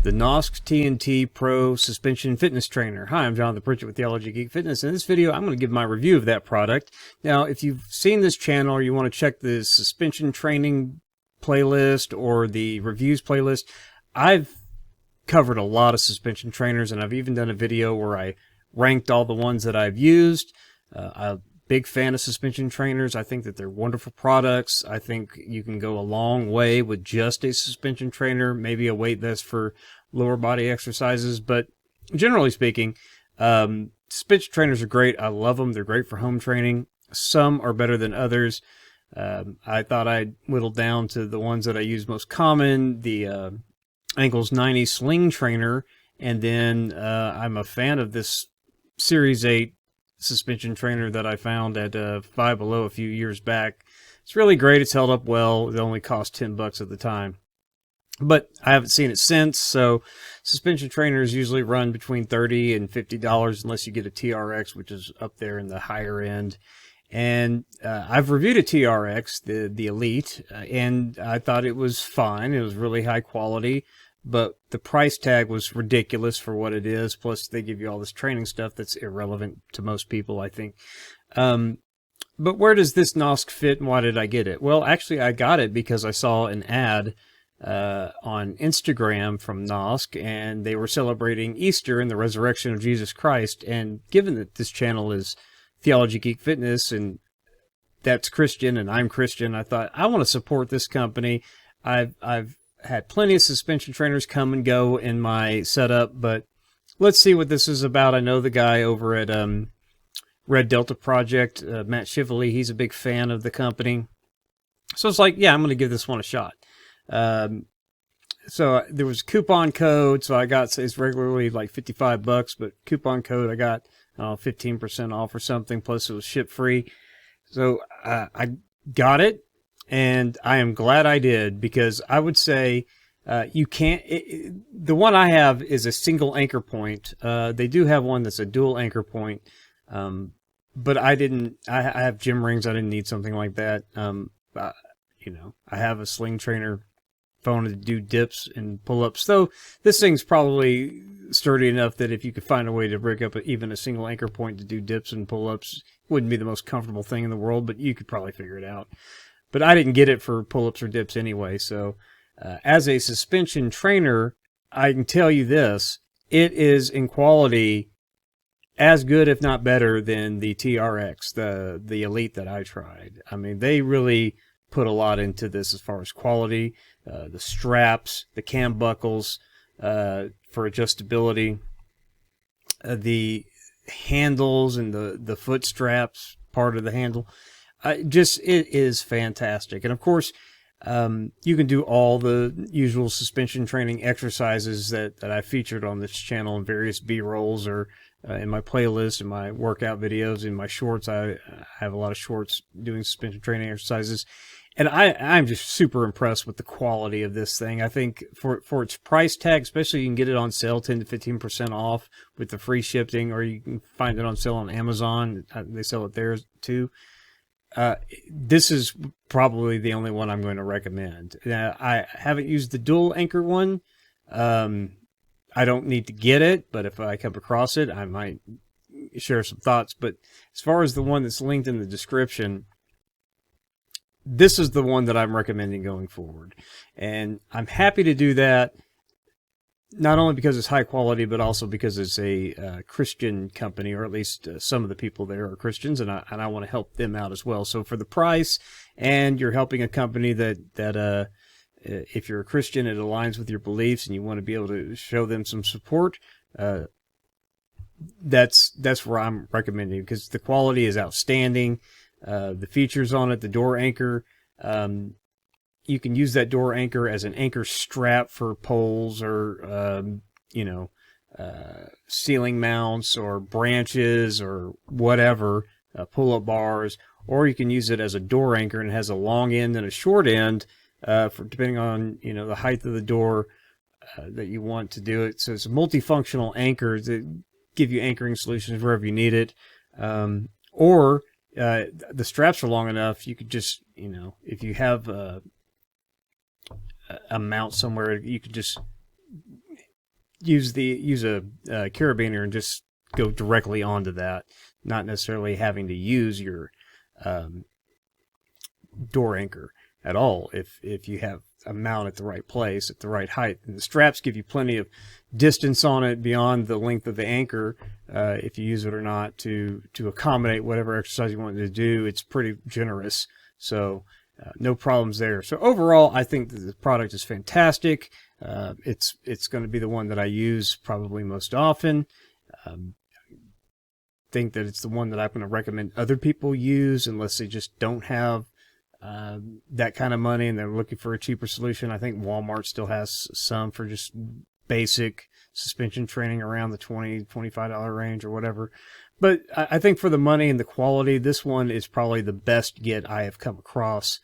the NOSSK TNT Pro Suspension Fitness Trainer. Hi, I'm Jonathan Pritchett with Theology, Geek, Fitness. In this video, I'm going to give my review of that product. Now, if you've seen this channel or you want to check the suspension training playlist or the reviews playlist, I've covered a lot of suspension trainers, and I've even done a video where I ranked all the ones that I've used. I'm a big fan of suspension trainers. I think that they're wonderful products. I think you can go a long way with just a suspension trainer, maybe a weight vest for lower body exercises. But generally speaking, suspension trainers are great. I love them. They're great for home training. Some are better than others. I thought I'd whittle down to the ones that I use most common, the Ankles 90 Sling Trainer, and then I'm a fan of this Series 8 suspension trainer that I found at Five Below a few years back. It's really great. It's held up well. It only cost $10 at the time, but I haven't seen it since. So suspension trainers usually run between $30 and $50 unless you get a TRX, which is up there in the higher end. And I've reviewed a TRX, the Elite, and I thought it was fine. It was really high quality, but the price tag was ridiculous for what it is. Plus, they give you all this training stuff that's irrelevant to most people, I think. But where does this NOSSK fit, and why did I get it? Well, actually, I got it because I saw an ad on Instagram from NOSSK, and they were celebrating Easter and the resurrection of Jesus Christ. And given that this channel is Theology, Geek, Fitness, and that's Christian, and I'm Christian, I thought, I want to support this company. I've had plenty of suspension trainers come and go in my setup, but let's see what this is about. I know the guy over at Red Delta Project, Matt Shively, he's a big fan of the company. So it's like, yeah, I'm going to give this one a shot. So there was a coupon code, so I got, it's regularly like $55, but coupon code, I got 15% off or something, plus it was ship free. So I got it. And I am glad I did, because I would say you can't. The one I have is a single anchor point. They do have one that's a dual anchor point, but I didn't. I have gym rings. I didn't need something like that. You know, I have a sling trainer phone to do dips and pull-ups. So this thing's probably sturdy enough that if you could find a way to rig up even a single anchor point to do dips and pull-ups, it wouldn't be the most comfortable thing in the world, but you could probably figure it out. But I didn't get it for pull-ups or dips anyway. So as a suspension trainer, I can tell you this. It is in quality as good, if not better, than the TRX, the Elite that I tried. I mean, they really put a lot into this as far as quality. The straps, the cam buckles for adjustability, the handles and the foot straps, part of the handle. It is fantastic. And of course, you can do all the usual suspension training exercises that I featured on this channel in various B-rolls or in my playlist, in my workout videos, in my shorts. I have a lot of shorts doing suspension training exercises. And I'm just super impressed with the quality of this thing. I think for its price tag, especially, you can get it on sale 10 to 15% off with the free shipping, or you can find it on sale on Amazon. They sell it there too. This is probably the only one I'm going to recommend. I haven't used the dual anchor one. I don't need to get it, but if I come across it, I might share some thoughts. But as far as the one that's linked in the description, this is the one that I'm recommending going forward. And I'm happy to do that, not only because it's high quality, but also because it's a Christian company, or at least some of the people there are Christians, and I want to help them out as well. So for the price, and you're helping a company that if you're a Christian, it aligns with your beliefs, and you want to be able to show them some support, that's where I'm recommending, because the quality is outstanding. The features on it, the door anchor, you can use that door anchor as an anchor strap for poles or, ceiling mounts or branches or whatever, pull-up bars, or you can use it as a door anchor, and it has a long end and a short end, for depending on, the height of the door that you want to do it. So it's a multifunctional anchor that give you anchoring solutions wherever you need it. Or the straps are long enough, you could just, if you have a mount somewhere, you could just use a carabiner and just go directly onto that, not necessarily having to use your door anchor at all if you have a mount at the right place at the right height. And the straps give you plenty of distance on it beyond the length of the anchor, if you use it or not, to accommodate whatever exercise you want to do. It's pretty generous, so no problems there. So overall, I think that the product is fantastic. It's going to be the one that I use probably most often. Think that it's the one that I'm going to recommend other people use unless they just don't have that kind of money and they're looking for a cheaper solution. I think Walmart still has some for just basic suspension training around the $20-$25 range or whatever. But I think for the money and the quality, this one is probably the best get I have come across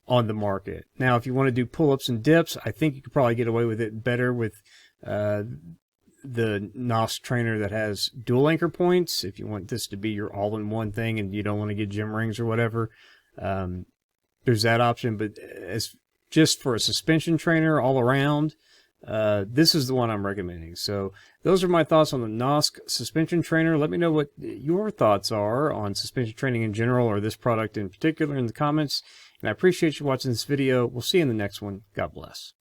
on the market. Now, if you want to do pull-ups and dips, I think you could probably get away with it better with the NOSSK trainer that has dual anchor points. If you want this to be your all-in-one thing and you don't want to get gym rings or whatever, there's that option. But as just for a suspension trainer all around, this is the one I'm recommending. So those are my thoughts on the NOSSK suspension trainer. Let me know what your thoughts are on suspension training in general or this product in particular in the comments. And I appreciate you watching this video. We'll see you in the next one. God bless.